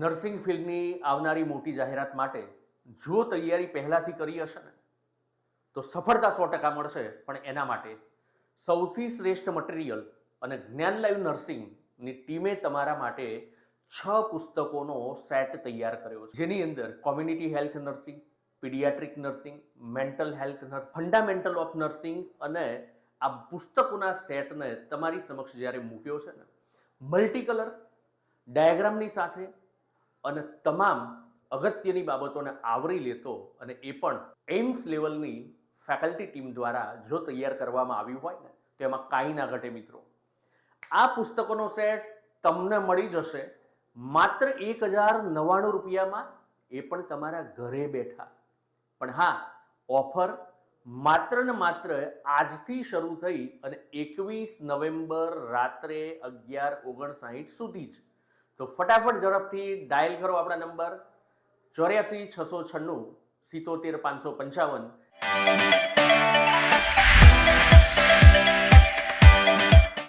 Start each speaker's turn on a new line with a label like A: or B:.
A: Nursing ફિલ્ડની આવનારી મોટી જાહેરાત માટે જો તૈયારી પહેલાથી કરી હશે ને તો સફળતા 100% મળશે. પણ એના માટે સૌથી શ્રેષ્ઠ મટીરિયલ અને જ્ઞાન લાઈવ નર્સિંગની ટીમે તમારા માટે 6 પુસ્તકોનો સેટ તૈયાર કર્યો છે, જેની અંદર community health nursing, paediatric nursing, mental health nursing, fundamental of nursing, અને આ પુસ્તકોના સેટને તમારી સમક્ષ જ્યારે મૂક્યો છે ને, મલ્ટી કલર ડાયાગ્રામની સાથે અને તમામ અગત્યની બાબતોને આવરી લેતો, અને એ પણ એમ્સ લેવલની ફેકલ્ટી ટીમ દ્વારા જો તૈયાર કરવામાં આવ્યું હોય ને તો એમાં કાંઈ ના ઘટે મિત્રો. આ પુસ્તકોનો સેટ તમને મળી જશે માત્ર 1099 રૂપિયામાં, એ પણ તમારા ઘરે બેઠા. પણ હા, ઓફર માત્ર ને માત્ર આજથી શરૂ થઈ અને 21 નવેમ્બર રાત્રે 11:59 સુધી જ. તો ફટાફટ ઝડપથી ડાયલ કરો આપણા નંબર 84 696 77 555.